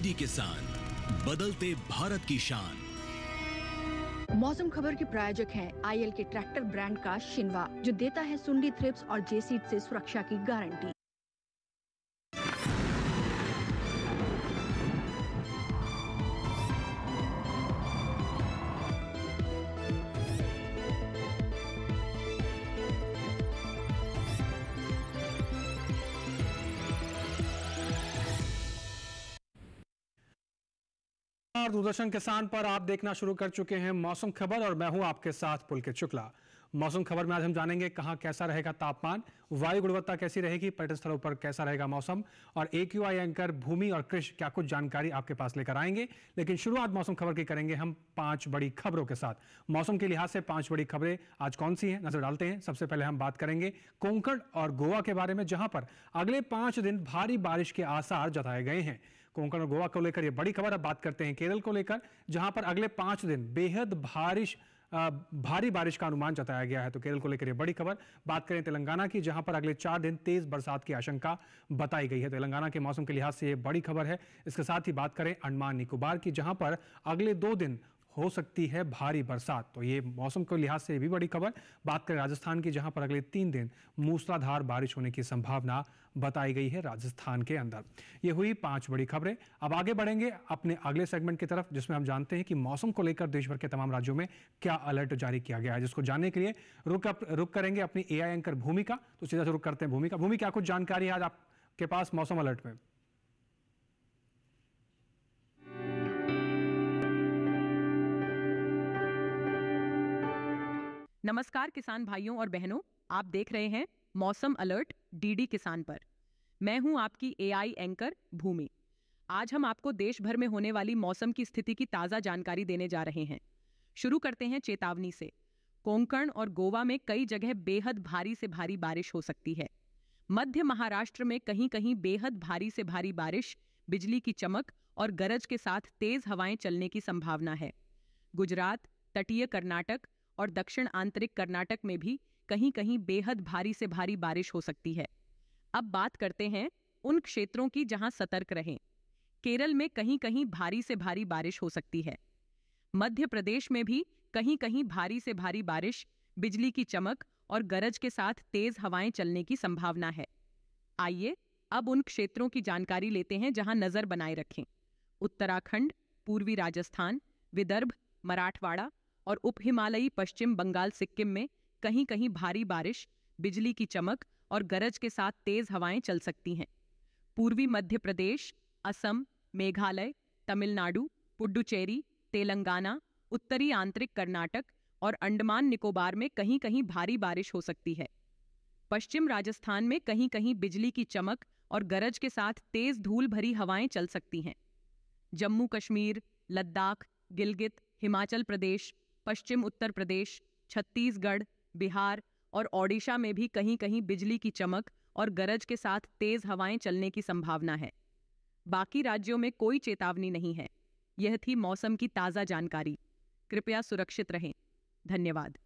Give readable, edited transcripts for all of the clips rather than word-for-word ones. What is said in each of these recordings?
DD किसान, बदलते भारत की शान। मौसम खबर के प्रायोजक हैं आईएल के ट्रैक्टर ब्रांड का शिनवा, जो देता है सुंडी, थ्रिप्स और जेसीड से सुरक्षा की गारंटी। दूरदर्शन किसान पर आप देखना शुरू कर चुके हैं मौसम खबर और मैं हूं आपके साथ पुलकित शुक्ला। मौसम खबर में आज हम जानेंगे कहां कैसा रहेगा तापमान, वायु गुणवत्ता कैसी रहेगी, पर्यटन स्थलों पर कैसा रहेगा मौसम, और AQI एंकर भूमि और कृषि क्या कुछ जानकारी आपके पास लेकर आएंगे। लेकिन शुरुआत मौसम खबर की करेंगे हम 5 बड़ी खबरों के साथ। मौसम के लिहाज से 5 बड़ी खबरें आज कौन सी हैं, नजर डालते हैं। सबसे पहले हम बात करेंगे कोंकण और गोवा के बारे में, जहां पर अगले 5 दिन भारी बारिश के आसार जताए गए हैं। कोंकण और गोवा को लेकर यह बड़ी खबर। अब बात करते हैं केरल को लेकर, जहां पर अगले 5 दिन बेहद भारी बारिश का अनुमान जताया गया है। तो केरल को लेकर यह बड़ी खबर। बात करें तेलंगाना की, जहां पर अगले 4 दिन तेज बरसात की आशंका बताई गई है। तेलंगाना के मौसम के लिहाज से यह बड़ी खबर है। इसके साथ ही बात करें अंडमान निकोबार की, जहां पर अगले 2 दिन हो सकती है भारी बरसात। तो ये मौसम के लिहाज से भी बड़ी खबर। बात करें राजस्थान की, जहां पर अगले 3 दिन मूसलाधार बारिश होने की संभावना बताई गई है राजस्थान के अंदर। ये हुई 5 बड़ी खबरें। अब आगे बढ़ेंगे अपने अगले सेगमेंट की तरफ, जिसमें हम जानते हैं कि मौसम को लेकर देश भर के तमाम राज्यों में क्या अलर्ट जारी किया गया है, जिसको जानने के लिए रुक करेंगे अपनी AI एंकर भूमि का। तो सीधा से रुक करते हैं भूमि का। भूमि, क्या कुछ जानकारी है आज आपके पास मौसम अलर्ट में? नमस्कार किसान भाइयों और बहनों, आप देख रहे हैं मौसम अलर्ट डीडी किसान पर। मैं हूं आपकी AI एंकर भूमि। आज हम आपको देश भर में होने वाली मौसम की स्थिति की ताजा जानकारी देने जा रहे हैं। शुरू करते हैं चेतावनी से। कोंकण और गोवा में कई जगह बेहद भारी से भारी बारिश हो सकती है। मध्य महाराष्ट्र में कहीं कहीं बेहद भारी से भारी बारिश, बिजली की चमक और गरज के साथ तेज हवाएं चलने की संभावना है। गुजरात, तटीय कर्नाटक और दक्षिण आंतरिक कर्नाटक में भी कहीं कहीं बेहद भारी से भारी बारिश हो सकती है। अब बात करते हैं उन क्षेत्रों की जहां सतर्क रहें। केरल में कहीं कहीं भारी से भारी बारिश हो सकती है। मध्य प्रदेश में भी कहीं कहीं भारी से भारी बारिश, बिजली की चमक और गरज के साथ तेज हवाएं चलने की संभावना है। आइए अब उन क्षेत्रों की जानकारी लेते हैं जहां नजर बनाए रखें। उत्तराखंड, पूर्वी राजस्थान, विदर्भ, मराठवाड़ा और उप हिमालयी पश्चिम बंगाल सिक्किम में कहीं कहीं भारी बारिश, बिजली की चमक और गरज के साथ तेज हवाएं चल सकती हैं। पूर्वी मध्य प्रदेश, असम, मेघालय, तमिलनाडु, पुडुचेरी, तेलंगाना, उत्तरी आंतरिक कर्नाटक और अंडमान निकोबार में कहीं कहीं भारी बारिश हो सकती है। पश्चिम राजस्थान में कहीं कहीं बिजली की चमक और गरज के साथ तेज धूल भरी हवाएं चल सकती हैं। जम्मू कश्मीर, लद्दाख, गिलगित, हिमाचल प्रदेश, पश्चिम उत्तर प्रदेश, छत्तीसगढ़, बिहार और ओडिशा में भी कहीं कहीं बिजली की चमक और गरज के साथ तेज हवाएं चलने की संभावना है। बाकी राज्यों में कोई चेतावनी नहीं है। यह थी मौसम की ताजा जानकारी। कृपया सुरक्षित रहें। धन्यवाद।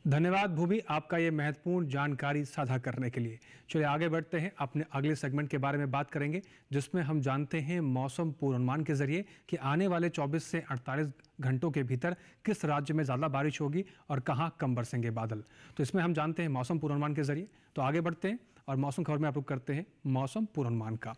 धन्यवाद भूमि, आपका ये महत्वपूर्ण जानकारी साझा करने के लिए। चलिए आगे बढ़ते हैं, अपने अगले सेगमेंट के बारे में बात करेंगे, जिसमें हम जानते हैं मौसम पूर्वानुमान के जरिए कि आने वाले 24 से 48 घंटों के भीतर किस राज्य में ज़्यादा बारिश होगी और कहां कम बरसेंगे बादल। तो इसमें हम जानते हैं मौसम पूर्वानुमान के जरिए। तो आगे बढ़ते हैं और मौसम खबर में आप लोग करते हैं मौसम पूर्वानुमान का।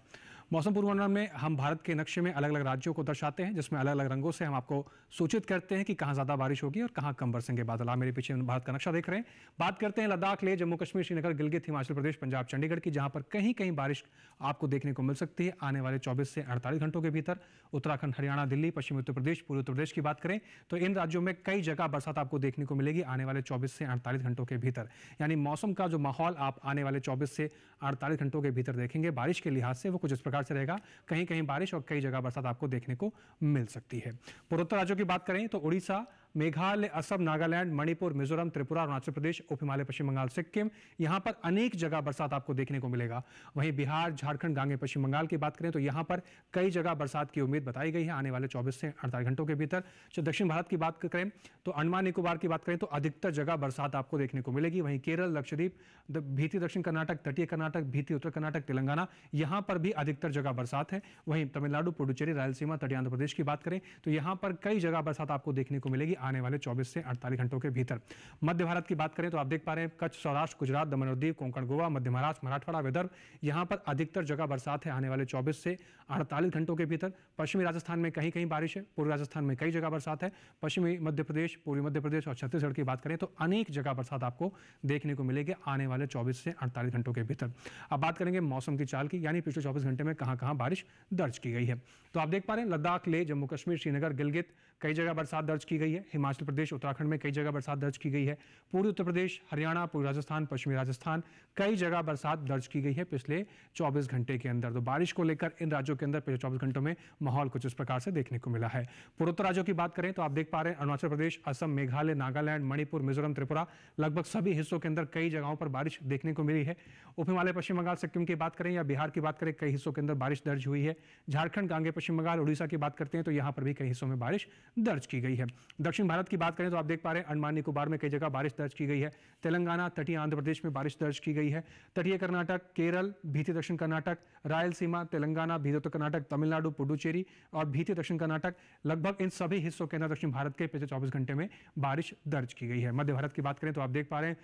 मौसम पूर्वानुमान में हम भारत के नक्शे में अलग अलग राज्यों को दर्शाते हैं, जिसमें अलग अलग रंगों से हम आपको सूचित करते हैं कि कहां ज्यादा बारिश होगी और कहां कम बरसेंगे बादल। आप मेरे पीछे भारत का नक्शा देख रहे हैं। बात करते हैं लद्दाख, लेह, जम्मू कश्मीर, श्रीनगर, गिलगित, हिमाचल प्रदेश, पंजाब, चंडीगढ़ की, जहां पर कहीं कहीं बारिश आपको देखने को मिल सकती है आने वाले 24 से 48 घंटों के भीतर। उत्तराखंड, हरियाणा, दिल्ली, पश्चिमी उत्तर प्रदेश, पूर्वी उत्तर प्रदेश की बात करें तो इन राज्यों में कई जगह बरसात आपको देखने को मिलेगी आने वाले 24 से 48 घंटों के भीतर। यानी मौसम का जो माहौल आप आने वाले 24 से 48 घंटों के भीतर देखेंगे बारिश के लिहाज से, वो कुछ इस प्रकार से रहेगा। कहीं कहीं बारिश और कई जगह बरसात आपको देखने को मिल सकती है। पूर्वोत्तर राज्यों की बात करें तो उड़ीसा, मेघालय, असम, नागालैंड, मणिपुर, मिजोरम, त्रिपुरा, अरुणाचल प्रदेश, उप हिमालय, पश्चिम बंगाल, सिक्किम, यहां पर अनेक जगह बरसात आपको देखने को मिलेगा। वहीं बिहार, झारखंड, गांगे, पश्चिम बंगाल की बात करें तो यहां पर कई जगह बरसात की उम्मीद बताई गई है आने वाले 24 से 48 घंटों के भीतर। जो दक्षिण भारत की बात करें तो अंडमान निकोबार की बात करें तो अधिकतर जगह बरसात आपको देखने को मिलेगी। वहीं केरल, लक्षद्वीप, भीती दक्षिण कर्नाटक, तटीय कर्नाटक, भीती उत्तर कर्नाटक, तेलंगाना, यहां पर भी अधिकतर जगह बरसात है। वहीं तमिलनाडु, पुडुचेरी, रायलसीमा, तटीय आंध्र प्रदेश की बात करें तो यहां पर कई जगह बरसात आपको देखने को मिलेगी आने वाले 24 से 48 घंटों के भीतर। मध्य भारत की बात करें तो आप देख पा रहे हैं कच्छ, सौराष्ट्र, गुजरात, दमन और दीव, कोंकण, गोवा, मध्य महाराष्ट्र, मराठवाड़ा, विदर्भ, यहां पर अधिकतर जगह बरसात है आने वाले 24 से 48 घंटों के भीतर। पश्चिमी राजस्थान में कहीं कहीं बारिश है, पूर्वी राजस्थान में कई जगह बरसात है। पश्चिमी मध्य प्रदेश, पूर्वी मध्य प्रदेश और छत्तीसगढ़ की बात करें तो अनेक जगह बरसात आपको देखने को मिलेगी आने वाले 24 से 48 घंटों के भीतर। अब बात करेंगे मौसम की चाल की, यानी पिछले 24 घंटे में कहां कहां बारिश दर्ज की गई है। तो आप देख पा रहे हैं लद्दाख, लेह, जम्मू कश्मीर, श्रीनगर, गिलगित, कई जगह बरसात दर्ज की गई है। हिमाचल प्रदेश, उत्तराखंड में कई जगह बरसात दर्ज की गई है। पूर्वी उत्तर प्रदेश, हरियाणा, पूर्वी राजस्थान, पश्चिमी राजस्थान, कई जगह बरसात दर्ज की गई है पिछले 24 घंटे के अंदर। तो बारिश को लेकर इन राज्यों के अंदर पिछले 24 घंटों में माहौल कुछ इस प्रकार से देखने को मिला है। पूर्वोत्तर राज्यों की बात करें तो आप देख पा रहे हैं अरुणाचल प्रदेश, असम, मेघालय, नागालैंड, मणिपुर, मिजोरम, त्रिपुरा, लगभग सभी हिस्सों के अंदर कई जगहों पर बारिश देखने को मिली है। उप हिमालय, पश्चिम बंगाल, सिक्किम की बात करें या बिहार की बात करें, कई हिस्सों के अंदर बारिश दर्ज हुई है। झारखंड, गांगे, पश्चिम बंगाल, उड़ीसा की बात करते हैं तो यहां पर भी कई हिस्सों में बारिश दर्ज की गई है। दक्षिण भारत की बात करें तो आप देख पा रहे हैं अंडमान निकोबार में कई जगह बारिश दर्ज की गई है। तेलंगाना, तटीय आंध्र प्रदेश में बारिश दर्ज की गई है। तटीय कर्नाटक, केरल, भीती दक्षिण कर्नाटक, रायलसीमा, तेलंगाना, भीती उत्तर कर्नाटक, तमिलनाडु, पुडुचेरी और भीती दक्षिण कर्नाटक, लगभग इन सभी हिस्सों के अंदर दक्षिण भारत के पिछले 24 घंटे में बारिश दर्ज की गई है। मध्य भारत की बात करें तो आप देख पा रहे हैं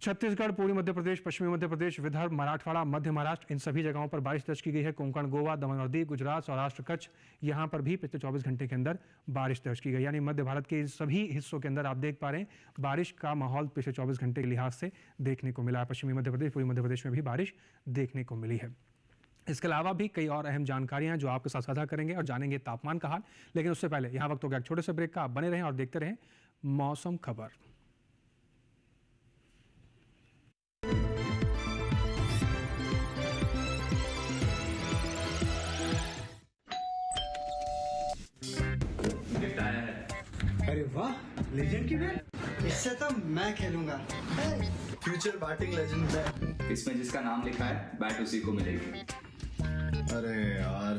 छत्तीसगढ़, पूर्वी मध्य प्रदेश, पश्चिमी मध्य प्रदेश, विदर्भ, मराठवाड़ा, मध्य महाराष्ट्र, इन सभी जगहों पर बारिश दर्ज की गई है। कोंकण, गोवा, दमन और दीव, गुजरात, सौराष्ट्र, कच्छ, यहां पर भी पिछले 24 घंटे के अंदर बारिश दर्ज की गई। यानी मध्य भारत के सभी हिस्सों के अंदर आप देख पा रहे हैं बारिश का माहौल पिछले 24 घंटे के लिहाज से देखने को मिला है। पश्चिमी मध्य प्रदेश, पूर्वी मध्य प्रदेश में भी बारिश देखने को मिली है। इसके अलावा भी कई और अहम जानकारियां जो आपके साथ साझा करेंगे और जानेंगे तापमान का हाल। लेकिन उससे पहले यहाँ वक्त हो गया एक छोटे से ब्रेक का। आप बने रहें और देखते रहें मौसम खबर। अरे वाह, लेजेंड की बैट, इससे तो मैं खेलूंगा। Future batting legend bat. इसमें जिसका नाम लिखा है बैट उसी को मिलेगी। अरे यार,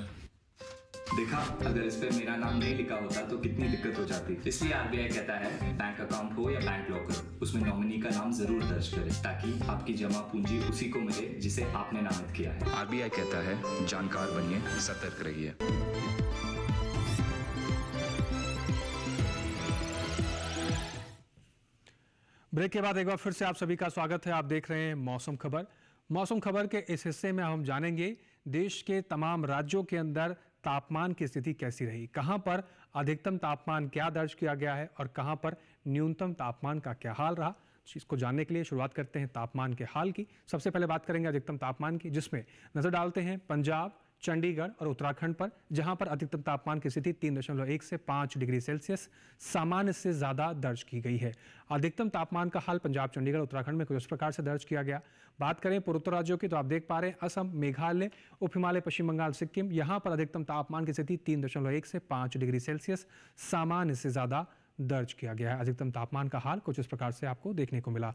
देखा, अगर इस पे मेरा नाम नहीं लिखा होता तो कितनी दिक्कत हो जाती। इसलिए आरबीआई कहता है बैंक अकाउंट हो या बैंक लॉकर, उसमें नॉमिनी का नाम जरूर दर्ज करें ताकि आपकी जमा पूंजी उसी को मिले जिसे आपने नामित किया है। आरबीआई कहता है जानकार बनिए, सतर्क रहिए। ब्रेक के बाद एक बार फिर से आप सभी का स्वागत है। आप देख रहे हैं मौसम खबर। मौसम खबर के इस हिस्से में हम जानेंगे देश के तमाम राज्यों के अंदर तापमान की स्थिति कैसी रही, कहां पर अधिकतम तापमान क्या दर्ज किया गया है और कहां पर न्यूनतम तापमान का क्या हाल रहा। इसको जानने के लिए शुरुआत करते हैं तापमान के हाल की। सबसे पहले बात करेंगे अधिकतम तापमान की, जिसमें नजर डालते हैं पंजाब, चंडीगढ़ और उत्तराखंड पर, जहां पर अधिकतम तापमान की स्थिति 3.1 से 5 डिग्री सेल्सियस सामान्य से ज्यादा दर्ज की गई है। अधिकतम तापमान का हाल पंजाब, चंडीगढ़, उत्तराखंड में कुछ इस प्रकार से दर्ज किया गया। बात करें पूर्वोत्तर राज्यों की तो आप देख पा रहे हैं असम, मेघालय, उप हिमालय, पश्चिम बंगाल, सिक्किम, यहां पर अधिकतम तापमान की स्थिति 3.1 से 5 डिग्री सेल्सियस सामान्य से ज्यादा दर्ज किया गया है। अधिकतम तापमान का हाल कुछ इस प्रकार से आपको देखने को मिला।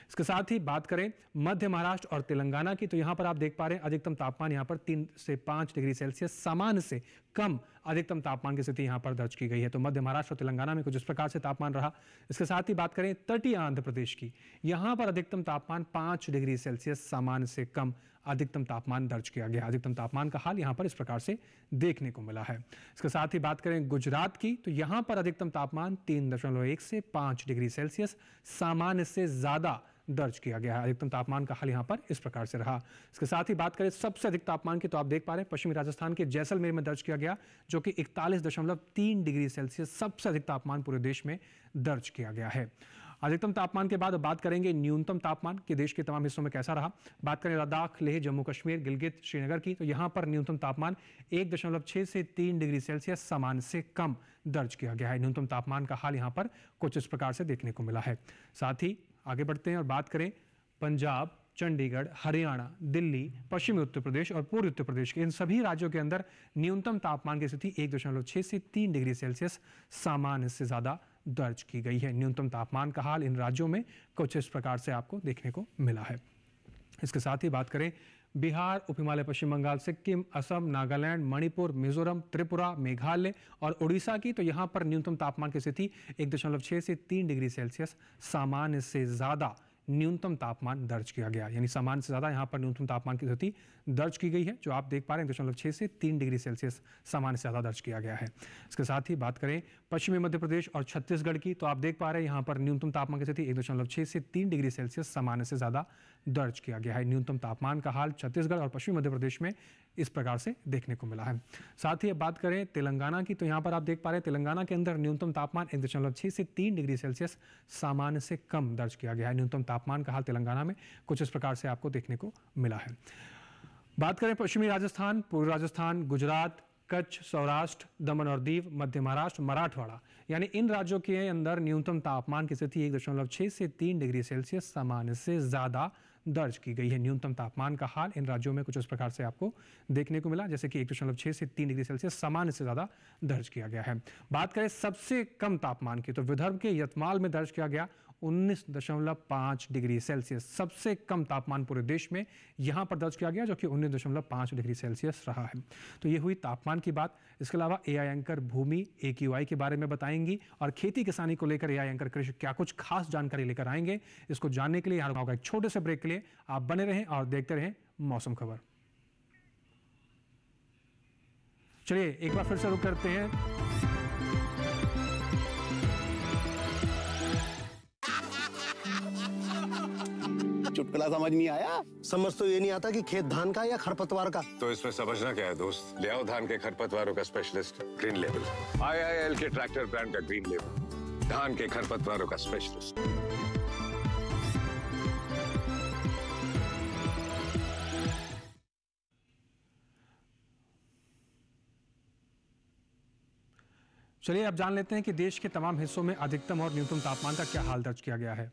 इसके साथ ही बात करें मध्य महाराष्ट्र और तेलंगाना की तो यहां पर आप देख पा रहे हैं अधिकतम तापमान यहां पर 3 से 5 डिग्री सेल्सियस सामान्य से कम अधिकतम तापमान की स्थिति यहां पर दर्ज की गई है। तो मध्य महाराष्ट्र और तेलंगाना में कुछ इस प्रकार से तापमान रहा। इसके साथ ही बात करें तटीय आंध्र प्रदेश की, यहां पर अधिकतम तापमान 5 डिग्री सेल्सियस सामान्य से कम अधिकतम तापमान दर्ज किया गया। अधिकतम तापमान का हाल यहां पर इस प्रकार से देखने को मिला है। इसके साथ ही बात करें गुजरात की तो यहां पर अधिकतम तापमान 3.1 से 5 डिग्री सेल्सियस सामान्य से ज्यादा दर्ज किया गया है। अधिकतम तापमान का हाल यहां पर इस प्रकार से रहा। इसके साथ ही बात करें सबसे अधिक तापमान की तो आप देख पा रहे हैं पश्चिमी राजस्थान के जैसलमेर में दर्ज किया गया, जो कि 41.3 डिग्री सेल्सियस सबसे अधिक तापमान पूरे देश में दर्ज किया गया है। अधिकतम तापमान के बाद बात करेंगे न्यूनतम तापमान के देश के तमाम हिस्सों में कैसा रहा। बात करें लद्दाख, लेह, जम्मू कश्मीर, गिलगित, श्रीनगर की तो यहां पर न्यूनतम तापमान 1.6 से 3 डिग्री सेल्सियस सामान्य से कम दर्ज किया गया है। न्यूनतम तापमान का हाल यहां पर कुछ इस प्रकार से देखने को मिला है। साथ ही आगे बढ़ते हैं और बात करें पंजाब, चंडीगढ़, हरियाणा, दिल्ली, पश्चिमी उत्तर प्रदेश और पूर्वी उत्तर प्रदेश के इन सभी राज्यों के अंदर न्यूनतम तापमान की स्थिति 1.6 से 3 डिग्री सेल्सियस सामान्य से ज्यादा दर्ज की गई है। न्यूनतम तापमान का हाल इन राज्यों में कुछ इस प्रकार से आपको देखने को मिला है। इसके साथ ही बात करें बिहार, उप हिमालय, पश्चिम बंगाल, सिक्किम, असम, नागालैंड, मणिपुर, मिजोरम, त्रिपुरा, मेघालय और उड़ीसा की, तो यहाँ पर न्यूनतम तापमान की स्थिति 1.6 से 3 डिग्री सेल्सियस सामान्य से ज़्यादा न्यूनतम तापमान दर्ज किया गया। यानी सामान्य से ज़्यादा यहाँ पर न्यूनतम तापमान की स्थिति दर्ज की गई है, जो आप देख पा रहे हैं 1.6 से 3 डिग्री सेल्सियस सामान्य से ज़्यादा दर्ज किया गया है। इसके साथ ही बात करें पश्चिमी मध्य प्रदेश और छत्तीसगढ़ की, तो आप देख पा रहे हैं यहाँ पर न्यूनतम तापमान की स्थिति 1.6 से 3 डिग्री सेल्सियस सामान्य से ज़्यादा दर्ज किया गया है। न्यूनतम तापमान का हाल छत्तीसगढ़ और पश्चिमी मध्य प्रदेश में इस प्रकार से देखने को मिला है। साथ ही अब बात करें तेलंगाना की, तो यहाँ पर आप देख पा रहे हैं तेलंगाना के अंदर न्यूनतम तापमान 1.6 से 3 डिग्री सेल्सियस सामान्य से कम दर्ज किया गया है। न्यूनतम तापमान का हाल तेलंगाना में कुछ इस प्रकार से आपको देखने को मिला है। बात करें पश्चिमी राजस्थान, पूर्वी राजस्थान, गुजरात, कच्छ, सौराष्ट्र, दमन और दीव, मध्य महाराष्ट्र, मराठवाड़ा, यानी इन राज्यों के अंदर न्यूनतम तापमान की स्थिति 1.6 से 3 डिग्री सेल्सियस सामान्य से ज़्यादा दर्ज की गई है। न्यूनतम तापमान का हाल इन राज्यों में कुछ इस प्रकार से आपको देखने को मिला, जैसे कि 1.6 से 3 डिग्री सेल्सियस सामान्य से ज़्यादा दर्ज किया गया है। बात करें सबसे कम तापमान की, तो विदर्भ के यतमाल में दर्ज किया गया 19.5 डिग्री सेल्सियस, सबसे कम तापमान पूरे देश में यहाँ पर दर्ज किया गया, जो कि 19.5 डिग्री सेल्सियस रहा है। तो ये हुई तापमान की बात। इसके अलावा एआई एंकर भूमि AQI के बारे में बताएंगी और खेती किसानी को लेकर एआई एंकर कृषि क्या कुछ खास जानकारी लेकर आएंगे। इसको जानने के लिए यहाँ होगा एक छोटे से ब्रेक के लिए आप बने रहें और देखते रहें मौसम खबर। चलिए एक बार फिर से रुक करते हैं। चुटकुला समझ नहीं आया? समझ तो ये नहीं आता कि खेत धान का या खरपतवार का। तो इसमें समझना क्या है दोस्त? ले आओ धान के खरपतवारों का स्पेशलिस्ट ग्रीन लेवल, IIL के ट्रैक्टर ब्रांड का ग्रीन लेवल, धान के खरपतवारों का स्पेशलिस्ट। चलिए अब जान लेते हैं कि देश के तमाम हिस्सों में अधिकतम और न्यूनतम तापमान का क्या हाल दर्ज किया गया है।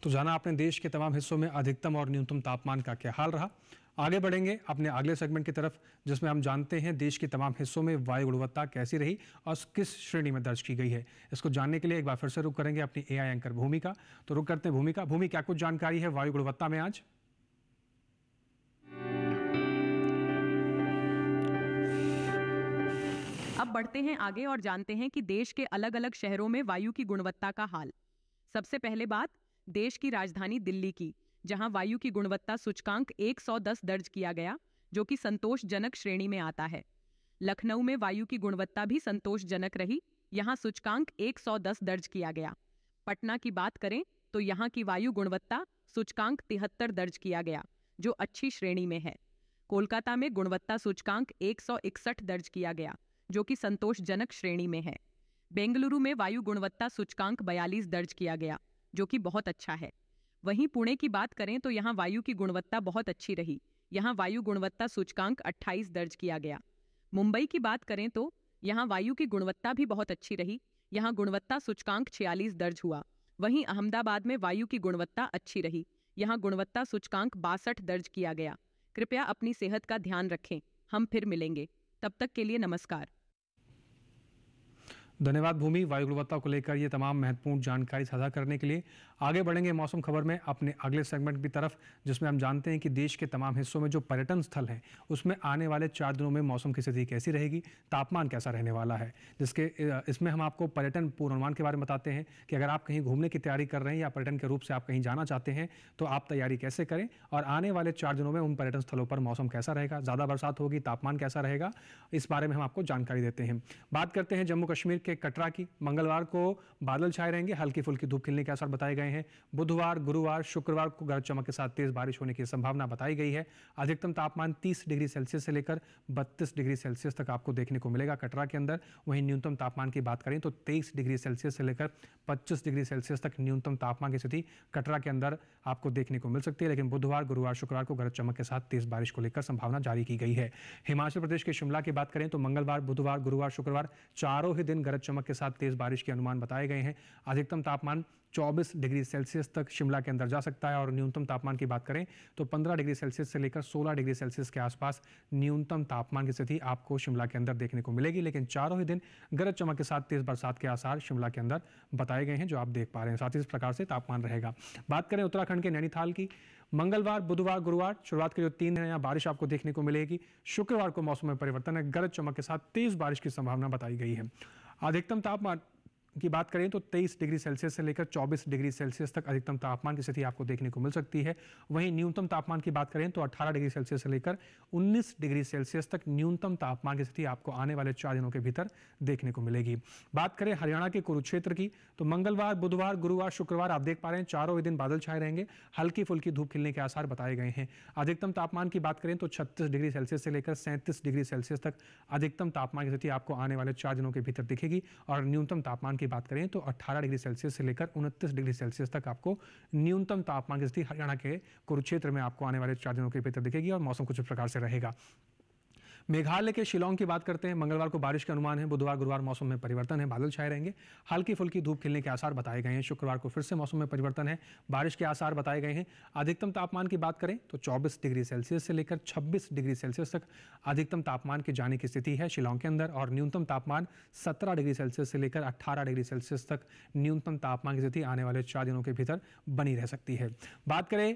तो जाना आपने देश के तमाम हिस्सों में अधिकतम और न्यूनतम तापमान का क्या हाल रहा। आगे बढ़ेंगे अपने अगले सेगमेंट की तरफ, जिसमें हम जानते हैं देश के तमाम हिस्सों में वायु गुणवत्ता कैसी रही और किस श्रेणी में दर्ज की गई है। इसको जानने के लिए एक बार फिर से रुक करेंगे अपनी एआई एंकर भूमिका। तो रुक करते हैं भूमिका। भूमि, क्या कुछ जानकारी है वायु गुणवत्ता में आज? अब बढ़ते हैं आगे और जानते हैं कि देश के अलग अलग शहरों में वायु की गुणवत्ता का हाल। सबसे पहले बात देश की राजधानी दिल्ली की, जहां वायु की गुणवत्ता सूचकांक 110 दर्ज किया गया, जो कि संतोषजनक श्रेणी में आता है। लखनऊ में वायु की गुणवत्ता भी संतोषजनक रही, यहां सूचकांक 110 दर्ज किया गया। पटना की बात करें तो यहां की वायु गुणवत्ता सूचकांक 73 दर्ज किया गया, जो अच्छी श्रेणी में है। कोलकाता में गुणवत्ता सूचकांक 161 दर्ज किया गया, जो कि संतोषजनक श्रेणी में है। बेंगलुरु में वायु गुणवत्ता सूचकांक 42 दर्ज किया गया, जो कि बहुत अच्छा है। वहीं पुणे की बात करें तो यहाँ वायु की गुणवत्ता बहुत अच्छी रही, यहाँ वायु गुणवत्ता सूचकांक 28 दर्ज किया गया। मुंबई की बात करें तो यहाँ वायु की गुणवत्ता भी बहुत अच्छी रही, यहाँ गुणवत्ता सूचकांक 46 दर्ज हुआ। वहीं अहमदाबाद में वायु की गुणवत्ता अच्छी रही, यहाँ गुणवत्ता सूचकांक 62 दर्ज किया गया। कृपया अपनी सेहत का ध्यान रखें। हम फिर मिलेंगे, तब तक के लिए नमस्कार। धन्यवाद भूमि, वायु गुणवत्ता को लेकर ये तमाम महत्वपूर्ण जानकारी साझा करने के लिए। आगे बढ़ेंगे मौसम खबर में अपने अगले सेगमेंट की तरफ, जिसमें हम जानते हैं कि देश के तमाम हिस्सों में जो पर्यटन स्थल हैं उसमें आने वाले 4 दिनों में मौसम की स्थिति कैसी रहेगी, तापमान कैसा रहने वाला है। इसमें हम आपको पर्यटन पूर्वानुमान के बारे में बताते हैं कि अगर आप कहीं घूमने की तैयारी कर रहे हैं या पर्यटन के रूप से आप कहीं जाना चाहते हैं तो आप तैयारी कैसे करें, और आने वाले 4 दिनों में उन पर्यटन स्थलों पर मौसम कैसा रहेगा, ज़्यादा बरसात होगी, तापमान कैसा रहेगा, इस बारे में हम आपको जानकारी देते हैं। बात करते हैं जम्मू कश्मीर के कटरा की। मंगलवार को बादल छाए रहेंगे, हल्की फुल्की धूप खिलने के आसार बताए गए हैं। बुधवार, गुरुवार, शुक्रवार को गरज चमक के साथ तेज बारिश होने की संभावना बताई गई है। अधिकतम तापमान 30 डिग्री सेल्सियस से लेकर 32 डिग्री सेल्सियस तक आपको देखने को मिलेगा कटरा के अंदर। वहीं न्यूनतम तापमान की बात करें तो 23 डिग्री सेल्सियस से लेकर 25 डिग्री सेल्सियस तक न्यूनतम तापमान की स्थिति कटरा के अंदर आपको देखने को मिल सकती है। लेकिन बुधवार, गुरुवार, शुक्रवार को गरज चमक के साथ तेज बारिश को लेकर संभावना जारी की गई है। हिमाचल प्रदेश के शिमला की बात करें तो मंगलवार, बुधवार, गुरुवार, शुक्रवार चारों ही दिन गरज चमक के साथ तेज बारिश के अनुमान बताए गए हैं। अधिकतम तापमान 24 डिग्री सेल्सियस तक शिमला के अंदर जा सकता है और न्यूनतम तापमान की बात करें तो 15 डिग्री सेल्सियस से लेकर 16 डिग्री सेल्सियस के आसपास न्यूनतम तापमान की स्थिति आपको शिमला के अंदर देखने को मिलेगी। लेकिन चारों ही दिन गरज चमक के साथ तेज बरसात के आसार शिमला के अंदर बताए गए हैं, जो आप देख पा रहे हैं। साथ ही इस प्रकार से तापमान रहेगा। बात करें उत्तराखंड के नैनीताल की, मंगलवार, बुधवार, गुरुवार शुरुआत के जो 3 दिन यहाँ बारिश आपको देखने को मिलेगी। शुक्रवार को मौसम में परिवर्तन है, गरज चमक के साथ तेज बारिश की संभावना बताई गई है। अधिकतम तापमान की बात करें तो 23 डिग्री सेल्सियस से लेकर 24 डिग्री सेल्सियस तक अधिकतम तापमान की स्थिति आपको देखने को मिल सकती है। वहीं न्यूनतम तापमान की बात करें तो 18 डिग्री सेल्सियस से लेकर 19 डिग्री सेल्सियस तक न्यूनतम तापमान की स्थिति आपको आने वाले 4 दिनों के भीतर देखने को मिलेगी। बात करें हरियाणा के कुरुक्षेत्र की तो मंगलवार, बुधवार, गुरुवार, शुक्रवार आप देख पा रहे हैं चारों ही दिन बादल छाए रहेंगे, हल्की फुल्की धूप खिलने के आसार बताए गए हैं। अधिकतम तापमान की बात करें तो 36 डिग्री सेल्सियस से लेकर 37 डिग्री सेल्सियस तक अधिकतम तापमान की स्थिति आपको आने वाले 4 दिनों के भीतर दिखेगी। और न्यूनतम तापमान की बात करें तो 18 डिग्री सेल्सियस से लेकर 29 डिग्री सेल्सियस तक आपको न्यूनतम तापमान की स्थिति हरियाणा के कुरुक्षेत्र में आपको आने वाले 4 दिनों के भीतर दिखेगी और मौसम कुछ इस प्रकार से रहेगा। मेघालय के शिलोंग की बात करते हैं, मंगलवार को बारिश के अनुमान है। बुधवार, गुरुवार मौसम में परिवर्तन है, बादल छाए रहेंगे, हल्की फुल्की धूप खिलने के आसार बताए गए हैं। शुक्रवार को फिर से मौसम में परिवर्तन है, बारिश के आसार बताए गए हैं। अधिकतम तापमान की बात करें तो 24 डिग्री सेल्सियस से लेकर 26 डिग्री सेल्सियस तक अधिकतम तापमान की जाने की स्थिति है शिलोंग के अंदर। और न्यूनतम तापमान 17 डिग्री सेल्सियस से लेकर 18 डिग्री सेल्सियस तक न्यूनतम तापमान की स्थिति आने वाले 4 दिनों के भीतर बनी रह सकती है। बात करें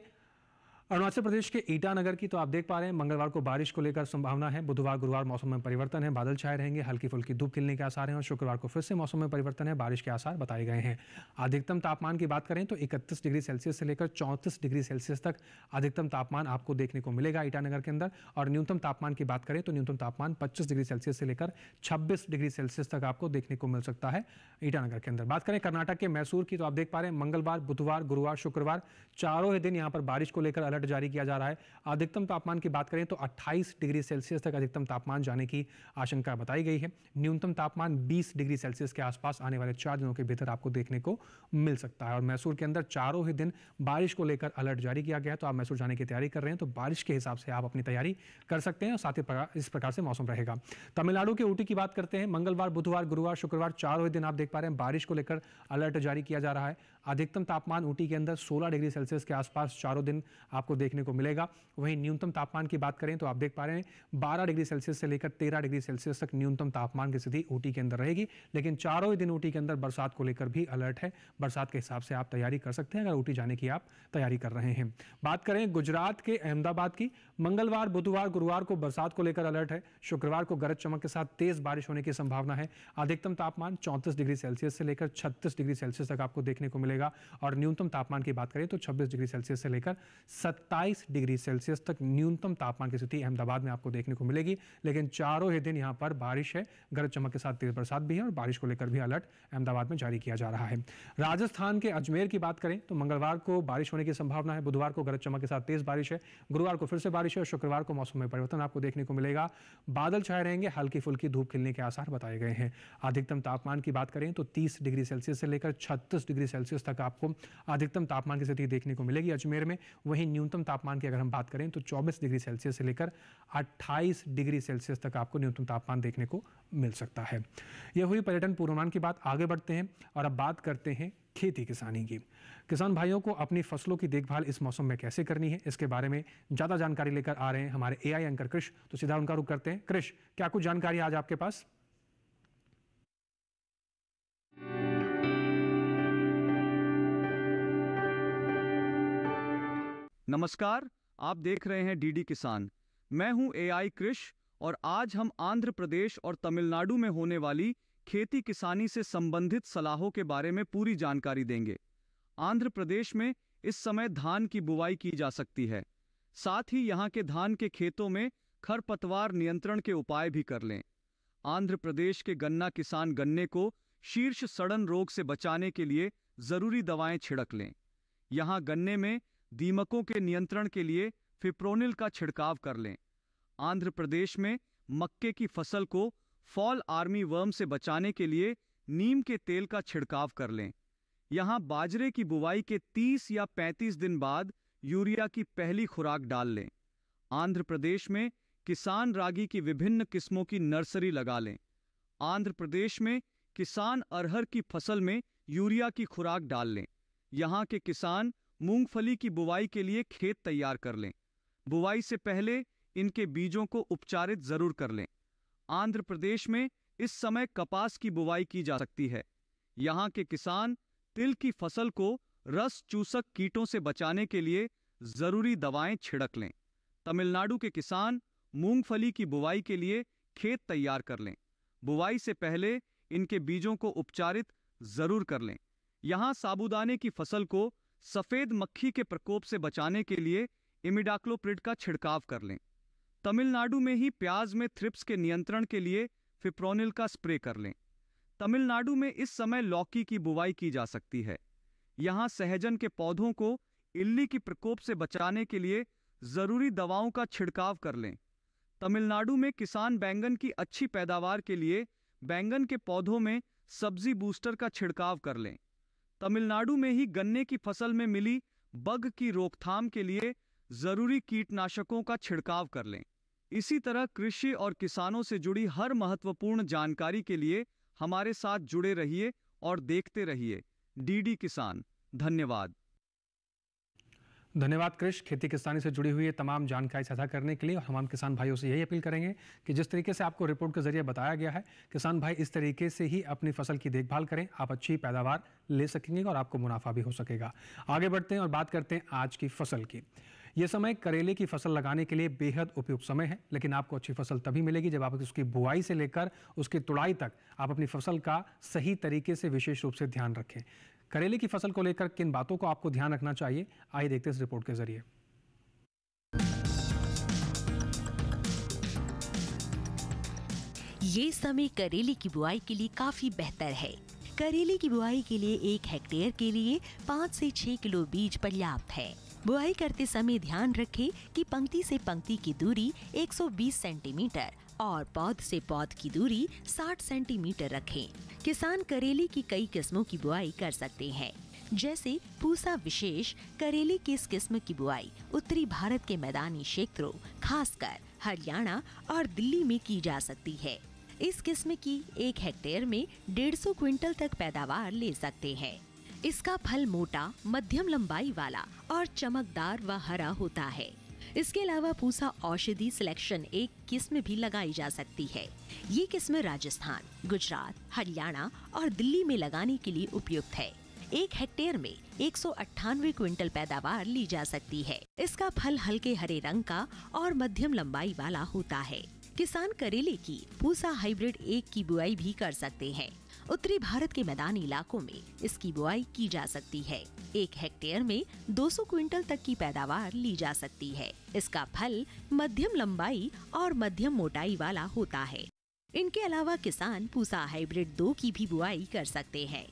अरुणाचल प्रदेश के ईटानगर की तो आप देख पा रहे हैं मंगलवार को बारिश को लेकर संभावना है। बुधवार, गुरुवार मौसम में परिवर्तन है, बादल छाए रहेंगे, हल्की फुल्की धूप खिलने के आसार हैं। और शुक्रवार को फिर से मौसम में परिवर्तन है, बारिश के आसार बताए गए हैं। अधिकतम तापमान की बात करें तो 31 डिग्री सेल्सियस से लेकर 34 डिग्री सेल्सियस तक अधिकतम तापमान आपको देखने को मिलेगा ईटानगर के अंदर। और न्यूनतम तापमान की बात करें तो न्यूनतम तापमान 25 डिग्री सेल्सियस से लेकर 26 डिग्री सेल्सियस तक आपको देखने को मिल सकता है ईटानगर के अंदर। बात करें कर्नाटक के मैसूर की तो आप देख पा रहे हैं मंगलवार, बुधवार, गुरुवार, शुक्रवार चारों ही दिन यहाँ पर बारिश को लेकर अलर्ट जारी किया जा रहा है। अधिकतम तापमान की बात करें तो 28 डिग्री सेल्सियस तक अधिकतम तापमान जाने की आशंका बताई गई है। न्यूनतम तापमान 20 डिग्री सेल्सियस के आसपास आने वाले 4 दिनों के भीतर आपको देखने को मिल सकता है। और मैसूर के अंदर चारों ही दिन बारिश को लेकर अलर्ट जारी किया गया है। तो आप मैसूर जाने की तैयारी कर रहे हैं तो बारिश के हिसाब से आप अपनी तैयारी कर सकते हैं और साथ ही इस प्रकार से मौसम रहेगा। तमिलनाडु के ऊटी की बात करते हैं, मंगलवार, बुधवार, गुरुवार, शुक्रवार चारों ही दिन आप देख पा रहे हैं बारिश को लेकर अलर्ट जारी किया जा रहा है। अधिकतम तापमान ऊटी के अंदर 16 डिग्री सेल्सियस के आसपास चारों दिन आपको देखने को मिलेगा। वहीं न्यूनतम तापमान की बात करें तो आप देख पा रहे हैं 12 डिग्री सेल्सियस से लेकर 13 डिग्री सेल्सियस तक न्यूनतम तापमान की स्थिति ऊटी के अंदर रहेगी। लेकिन चारों ही दिन ऊटी के अंदर बरसात को लेकर भी अलर्ट है, बरसात के हिसाब से आप तैयारी कर सकते हैं अगर ऊटी जाने की आप तैयारी कर रहे हैं। बात करें गुजरात के अहमदाबाद की, मंगलवार, बुधवार, गुरुवार को बरसात को लेकर अलर्ट है। शुक्रवार को गरज चमक के साथ तेज बारिश होने की संभावना है। अधिकतम तापमान 34 डिग्री सेल्सियस से लेकर 36 डिग्री सेल्सियस तक आपको देखने को मिलेगा। और न्यूनतम तापमान की बात करें तो 26 डिग्री सेल्सियस से लेकर 27 डिग्री सेल्सियस तक न्यूनतम तापमान की स्थिति अहमदाबाद में आपको देखने को मिलेगी। लेकिन चारों ही दिन यहाँ पर बारिश है, गरज चमक के साथ तेज बरसात भी है और बारिश को लेकर भी अलर्ट अहमदाबाद में जारी किया जा रहा है। राजस्थान के अजमेर की बात करें तो मंगलवार को बारिश होने की संभावना है, बुधवार को गरज चमक के साथ तेज बारिश है, गुरुवार को फिर से बारिश है और शुक्रवार को मौसम में परिवर्तन आपको देखने को मिलेगा। बादल छाए रहेंगे, हल्की फुल्की धूप खिलने के आसार बताए गए हैं। अधिकतम तापमान की बात करें तो 30 डिग्री सेल्सियस से लेकर 36 डिग्री सेल्सियस तक आपको अधिकतम तापमान की स्थिति देखने को मिलेगी अजमेर में। वहीं न्यूनतम तापमान की अगर हम बात करें तो 24 डिग्री सेल्सियस से लेकर 28 डिग्री सेल्सियस तक आपको न्यूनतम तापमान देखने को मिल सकता है। यह हुई पर्यटन पूर्वानुमान की बात। आगे बढ़ते हैं और अब बात करते हैं खेती किसानी की। किसान भाइयों को अपनी फसलों की देखभाल इस मौसम में कैसे करनी है, इसके बारे में ज़्यादा जानकारी लेकर आ रहे हैं हमारे एआई एंकर कृष। तो सीधा उनका रुख करते हैं। कृष, क्या कुछ जानकारी आज आपके पास? नमस्कार, आप देख रहे हैं डीडी किसान। मैं हूं एआई कृष और आज हम आंध्र प्रदेश और तमिलनाडु में होने वाली खेती किसानी से संबंधित सलाहों के बारे में पूरी जानकारी देंगे। आंध्र प्रदेश में इस समय धान की बुवाई की जा सकती है। साथ ही यहाँ के धान के खेतों में खरपतवार नियंत्रण के उपाय भी कर लें। आंध्र प्रदेश के गन्ना किसान गन्ने को शीर्ष सड़न रोग से बचाने के लिए जरूरी दवाएं छिड़क लें। यहाँ गन्ने में दीमकों के नियंत्रण के लिए फिप्रोनिल का छिड़काव कर लें। आंध्र प्रदेश में मक्के की फसल को फॉल आर्मी वर्म से बचाने के लिए नीम के तेल का छिड़काव कर लें। यहाँ बाजरे की बुवाई के 30 या 35 दिन बाद यूरिया की पहली खुराक डाल लें। आंध्र प्रदेश में किसान रागी की विभिन्न किस्मों की नर्सरी लगा लें। आंध्र प्रदेश में किसान अरहर की फसल में यूरिया की खुराक डाल लें। यहाँ के किसान मूंगफली की बुवाई के लिए खेत तैयार कर लें। बुवाई से पहले इनके बीजों को उपचारित जरूर कर लें। आंध्र प्रदेश में इस समय कपास की बुवाई की जा सकती है। यहाँ के किसान तिल की फसल को रस चूसक कीटों से बचाने के लिए जरूरी दवाएं छिड़क लें। तमिलनाडु के किसान मूंगफली की बुवाई के लिए खेत तैयार कर लें। बुवाई से पहले इनके बीजों को उपचारित जरूर कर लें। यहाँ साबूदाने की फसल को सफेद मक्खी के प्रकोप से बचाने के लिए इमिडाक्लोप्रिड का छिड़काव कर लें। तमिलनाडु में ही प्याज में थ्रिप्स के नियंत्रण के लिए फिप्रोनिल का स्प्रे कर लें। तमिलनाडु में इस समय लौकी की बुवाई की जा सकती है। यहाँ सहजन के पौधों को इल्ली की प्रकोप से बचाने के लिए जरूरी दवाओं का छिड़काव कर लें। तमिलनाडु में किसान बैंगन की अच्छी पैदावार के लिए बैंगन के पौधों में सब्जी बूस्टर का छिड़काव कर लें। तमिलनाडु में ही गन्ने की फसल में मिली बग की रोकथाम के लिए जरूरी कीटनाशकों का छिड़काव कर लें। इसी तरह कृषि और किसानों से जुड़ी हर महत्वपूर्ण जानकारी के लिए हमारे साथ जुड़े रहिए और देखते रहिए डीडी किसान। धन्यवाद। धन्यवाद कृष, खेती किसानी से जुड़ी हुई तमाम जानकारी साझा करने के लिए। और हम किसान भाइयों से यही अपील करेंगे कि जिस तरीके से आपको रिपोर्ट के जरिए बताया गया है, किसान भाई इस तरीके से ही अपनी फसल की देखभाल करें। आप अच्छी पैदावार ले सकेंगे और आपको मुनाफा भी हो सकेगा। आगे बढ़ते हैं और बात करते हैं आज की फसल की। ये समय करेले की फसल लगाने के लिए बेहद उपयुक्त समय है, लेकिन आपको अच्छी फसल तभी मिलेगी जब आप उसकी बुआई से लेकर उसकी तुड़ाई तक आप अपनी फसल का सही तरीके से विशेष रूप से ध्यान रखें। करेले की फसल को लेकर किन बातों को आपको ध्यान रखना चाहिए, आइए देखते हैं इस रिपोर्ट के जरिए। ये समय करेले की बुआई के लिए काफी बेहतर है। करेले की बुआई के लिए 1 हेक्टेयर के लिए 5 से 6 किलो बीज पर्याप्त है। बुआई करते समय ध्यान रखें कि पंक्ति से पंक्ति की दूरी 120 सेंटीमीटर और पौध से पौध की दूरी 60 सेंटीमीटर रखें। किसान करेले की कई किस्मों की बुआई कर सकते हैं, जैसे पूसा विशेष करेले की इस किस्म की बुआई उत्तरी भारत के मैदानी क्षेत्रों, खासकर हरियाणा और दिल्ली में की जा सकती है। इस किस्म की 1 हेक्टेयर में 150 क्विंटल तक पैदावार ले सकते हैं। इसका फल मोटा, मध्यम लंबाई वाला और चमकदार व हरा होता है। इसके अलावा पूसा औषधि सिलेक्शन 1 किस्म भी लगाई जा सकती है। ये किस्म राजस्थान, गुजरात, हरियाणा और दिल्ली में लगाने के लिए उपयुक्त है। 1 हेक्टेयर में 198 क्विंटल पैदावार ली जा सकती है। इसका फल हल्के हरे रंग का और मध्यम लंबाई वाला होता है। किसान करेले की पूसा हाइब्रिड 1 की बुआई भी कर सकते हैं। उत्तरी भारत के मैदानी इलाकों में इसकी बुआई की जा सकती है। 1 हेक्टेयर में 200 क्विंटल तक की पैदावार ली जा सकती है। इसका फल मध्यम लंबाई और मध्यम मोटाई वाला होता है। इनके अलावा किसान पूसा हाइब्रिड 2 की भी बुआई कर सकते हैं।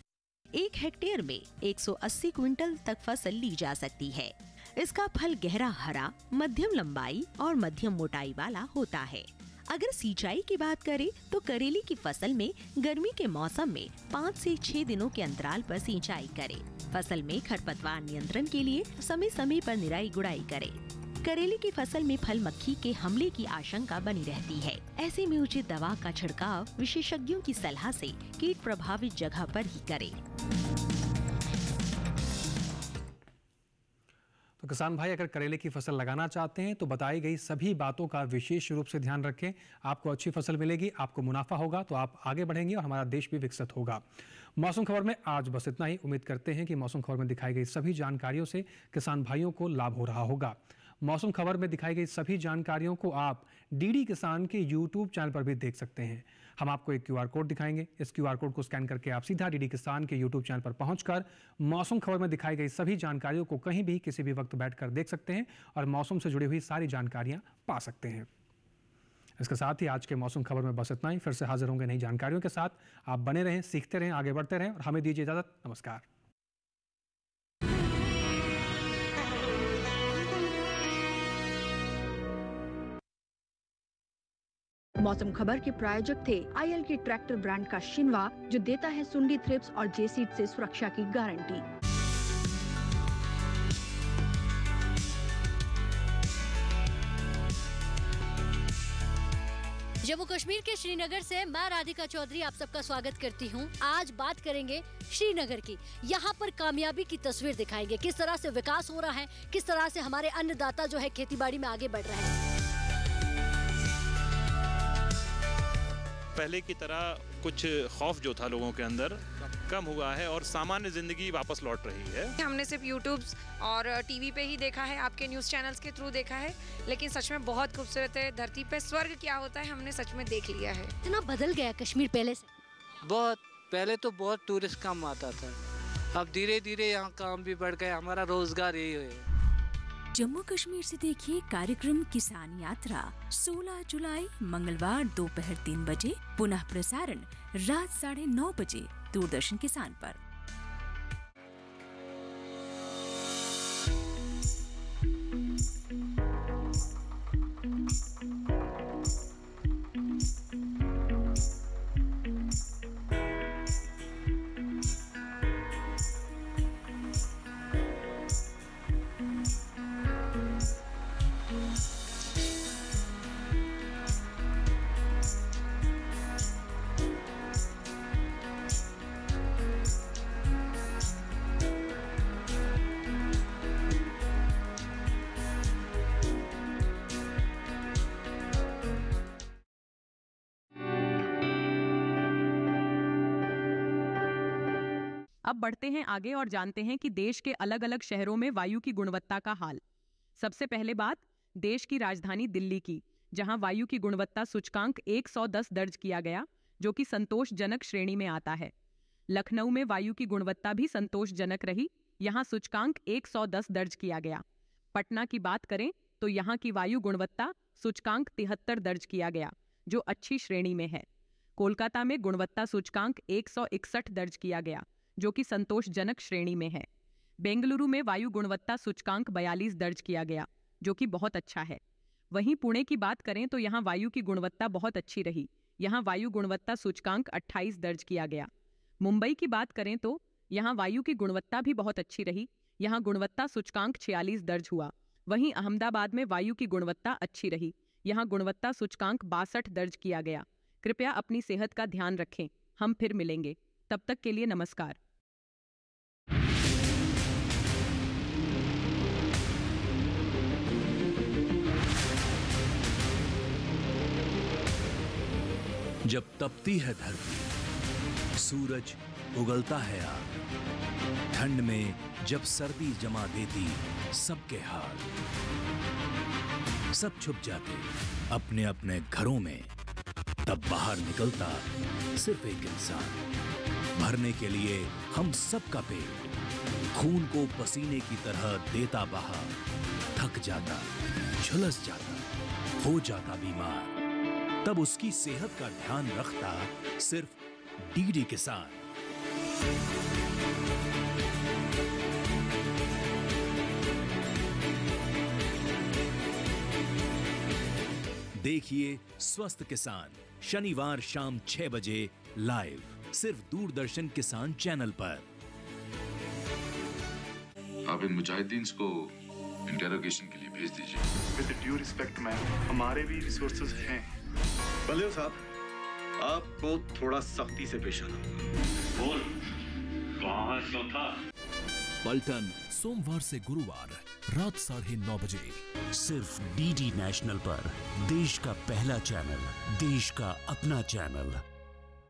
1 हेक्टेयर में 180 क्विंटल तक फसल ली जा सकती है। इसका फल गहरा हरा, मध्यम लंबाई और मध्यम मोटाई वाला होता है। अगर सिंचाई की बात करें तो करेले की फसल में गर्मी के मौसम में 5 से 6 दिनों के अंतराल पर सिंचाई करें। फसल में खरपतवार नियंत्रण के लिए समय समय पर निराई गुड़ाई करें। करेले की फसल में फल मक्खी के हमले की आशंका बनी रहती है। ऐसे में उचित दवा का छिड़काव विशेषज्ञों की सलाह से कीट प्रभावित जगह पर ही करें। तो किसान भाई अगर करेले की फसल लगाना चाहते हैं तो बताई गई सभी बातों का विशेष रूप से ध्यान रखें। आपको अच्छी फसल मिलेगी, आपको मुनाफा होगा, तो आप आगे बढ़ेंगे और हमारा देश भी विकसित होगा। मौसम खबर में आज बस इतना ही। उम्मीद करते हैं कि मौसम खबर में दिखाई गई सभी जानकारियों से किसान भाइयों को लाभ हो रहा होगा। मौसम खबर में दिखाई गई सभी जानकारियों को आप डीडी किसान के यूट्यूब चैनल पर भी देख सकते हैं। हम आपको एक QR कोड दिखाएंगे। इस QR कोड को स्कैन करके आप सीधा डीडी किसान के यूट्यूब चैनल पर पहुंचकर मौसम खबर में दिखाई गई सभी जानकारियों को कहीं भी किसी भी वक्त बैठकर देख सकते हैं और मौसम से जुड़ी हुई सारी जानकारियां पा सकते हैं। इसके साथ ही आज के मौसम खबर में बस इतना ही। फिर से हाजिर होंगे नई जानकारियों के साथ। आप बने रहें, सीखते रहें, आगे बढ़ते रहें और हमें दीजिए इजाजत। नमस्कार। मौसम खबर के प्रायोजक थे IL के ट्रैक्टर ब्रांड का शिनवा, जो देता है सुंडी थ्रिप्स और जेसीड से सुरक्षा की गारंटी। जम्मू कश्मीर के श्रीनगर से मैं राधिका चौधरी आप सबका स्वागत करती हूं। आज बात करेंगे श्रीनगर की। यहाँ पर कामयाबी की तस्वीर दिखाएंगे, किस तरह से विकास हो रहा है, किस तरह से हमारे अन्नदाता जो है खेतीबाड़ी में आगे बढ़ रहे हैं। पहले की तरह कुछ खौफ जो था लोगों के अंदर कम हुआ है और सामान्य जिंदगी वापस लौट रही है। हमने सिर्फ यूट्यूब और टीवी पे ही देखा है, आपके न्यूज़ चैनल्स के थ्रू देखा है, लेकिन सच में बहुत खूबसूरत है। धरती पे स्वर्ग क्या होता है हमने सच में देख लिया है। इतना बदल गया कश्मीर पहले से। बहुत पहले तो बहुत टूरिस्ट कम आता था, अब धीरे धीरे यहाँ काम भी बढ़ गया। हमारा रोजगार यही है। जम्मू कश्मीर से देखिए कार्यक्रम किसान यात्रा 16 जुलाई मंगलवार दोपहर 3 बजे, पुनः प्रसारण रात 9:30 बजे दूरदर्शन किसान पर। अब बढ़ते हैं आगे और जानते हैं कि देश के अलग अलग शहरों में वायु की गुणवत्ता का हाल। सबसे पहले बात देश की राजधानी दिल्ली की, जहां वायु की गुणवत्ता सूचकांक 110 दर्ज किया गया, जो कि संतोषजनक श्रेणी में आता है। लखनऊ में वायु की गुणवत्ता भी संतोषजनक रही, यहां सूचकांक 110 दर्ज किया गया। पटना की बात करें तो यहां की वायु गुणवत्ता सूचकांक 73 दर्ज किया गया, जो अच्छी श्रेणी में है। कोलकाता में गुणवत्ता सूचकांक 161 दर्ज किया गया, जो कि संतोषजनक श्रेणी में है। बेंगलुरु में वायु गुणवत्ता सूचकांक 42 दर्ज किया गया, जो कि बहुत अच्छा है। वहीं पुणे की बात करें तो यहाँ वायु की गुणवत्ता बहुत अच्छी रही, यहाँ वायु गुणवत्ता सूचकांक 28 दर्ज किया गया। मुंबई की बात करें तो यहाँ वायु की गुणवत्ता भी बहुत अच्छी रही, यहाँ गुणवत्ता सूचकांक 46 दर्ज हुआ। वहीं अहमदाबाद में वायु की गुणवत्ता अच्छी रही, यहाँ गुणवत्ता सूचकांक 62 दर्ज किया गया। कृपया अपनी सेहत का ध्यान रखें। हम फिर मिलेंगे, तब तक के लिए नमस्कार। जब तपती है धरती, सूरज उगलता है आग, ठंड में जब सर्दी जमा देती सबके हाल, सब छुप जाते अपने अपने घरों में, तब बाहर निकलता सिर्फ एक इंसान, भरने के लिए हम सबका पेट, खून को पसीने की तरह देता बहा, थक जाता, झुलस जाता, हो जाता बीमार, तब उसकी सेहत का ध्यान रखता सिर्फ डीडी किसान। देखिए स्वस्थ किसान शनिवार शाम 6 बजे लाइव, सिर्फ दूरदर्शन किसान चैनल पर। आप इन मुजाहिदीन को इंटेरोगेशन के लिए भेज दीजिए। विद ड्यू रिस्पेक्ट मैम, हमारे भी रिसोर्सेज हैं। बलदेव साहब, आपको थोड़ा सख्ती से पेश आना होगा। बोल, कहाँ है था? पलटन सोमवार से गुरुवार रात 9:30 बजे, सिर्फ डीडी नेशनल पर, देश का पहला चैनल, देश का अपना चैनल।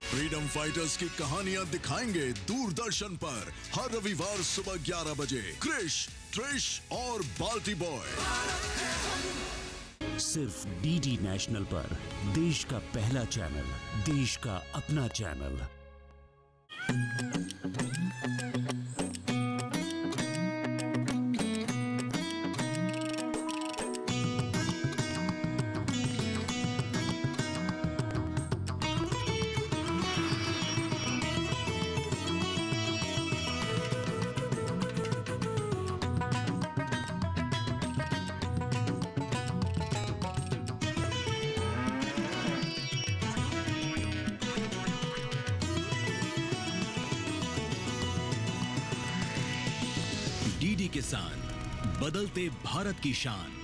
फ्रीडम फाइटर्स की कहानियां दिखाएंगे दूरदर्शन पर हर रविवार सुबह 11 बजे क्रिश, ट्रिश और बाल्टी बॉय। सिर्फ डीडी नेशनल पर, देश का पहला चैनल, देश का अपना चैनल। डीडी किसान, बदलते भारत की शान।